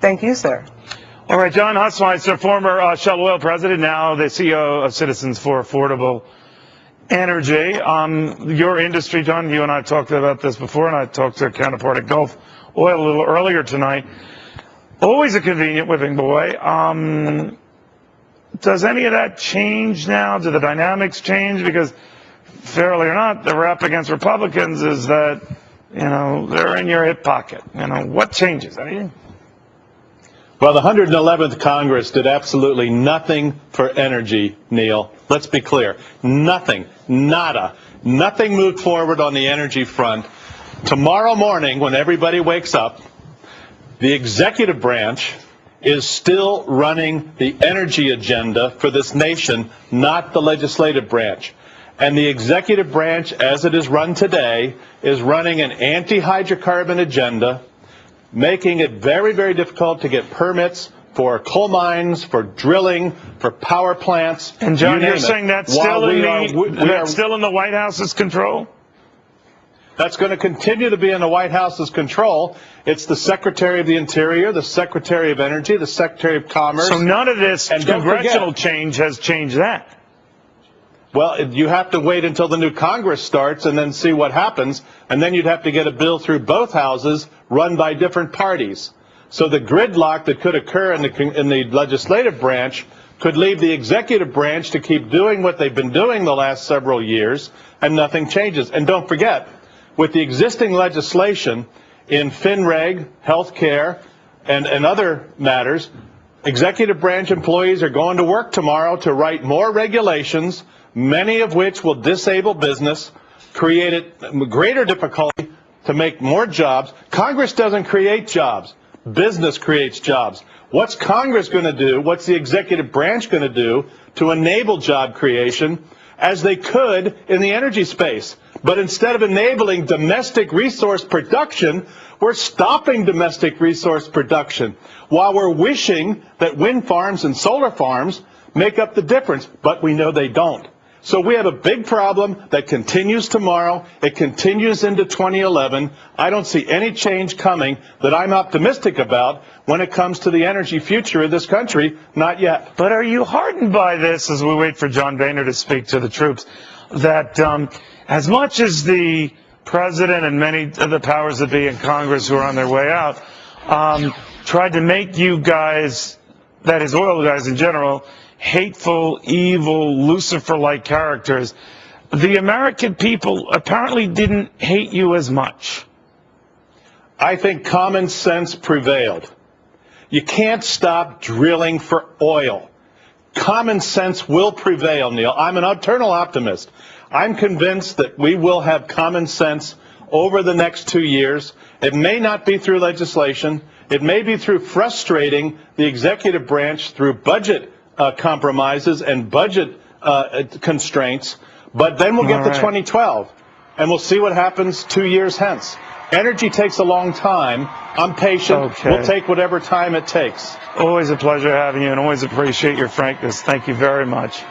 Thank you, sir. All right, John Hofmeister, former Shell Oil president, now the CEO of Citizens for Affordable Energy. Your industry, John, you and I talked about this before, and I talked to a counterpart at Gulf Oil a little earlier tonight. Always a convenient whipping boy. Does any of that change now? Do the dynamics change? Because fairly or not, the rep against Republicans is that, they're in your hip pocket. What changes? Anything? Well, the 111th Congress did absolutely nothing for energy, Neil. Let's be clear. Nothing. Nada. Nothing moved forward on the energy front. Tomorrow morning, when everybody wakes up, the executive branch is still running the energy agenda for this nation, not the legislative branch. And the executive branch, as it is run today, is running an anti-hydrocarbon agenda, making it very, very difficult to get permits for coal mines, for drilling, for power plants. And John, you're saying that's still in the White House's control? That's going to continue to be in the White House's control. It's the Secretary of the Interior, the Secretary of Energy, the Secretary of Commerce. So none of this congressional change has changed that? Well, you have to wait until the new Congress starts and then see what happens, and then you'd have to get a bill through both houses run by different parties. So the gridlock that could occur in the legislative branch could leave the executive branch to keep doing what they've been doing the last several years, and nothing changes. And don't forget, with the existing legislation in FinReg, health care, and other matters, executive branch employees are going to work tomorrow to write more regulations, many of which will disable business, create it greater difficulty to make more jobs. Congress doesn't create jobs. Business creates jobs. What's Congress going to do? What's the executive branch going to do to enable job creation, as they could in the energy space? But instead of enabling domestic resource production, we're stopping domestic resource production while we're wishing that wind farms and solar farms make up the difference, but we know they don't. So we have a big problem that continues tomorrow. It continues into 2011. I don't see any change coming that I'm optimistic about when it comes to the energy future of this country. Not yet. But are you heartened by this, as we wait for John Boehner to speak to the troops, that as much as the president and many of the powers that be in Congress who are on their way out tried to make you guys, that is oil guys in general, hateful, evil, Lucifer-like characters, the American people apparently didn't hate you as much? I think common sense prevailed. You can't stop drilling for oil. Common sense will prevail, Neil. I'm an eternal optimist. I'm convinced that we will have common sense over the next 2 years. It may not be through legislation. It may be through frustrating the executive branch through budget compromises and budget constraints, but then we'll get to 2012, and we'll see what happens 2 years hence. Energy takes a long time. I'm patient. Okay. We'll take whatever time it takes. Always a pleasure having you, and always appreciate your frankness. Thank you very much.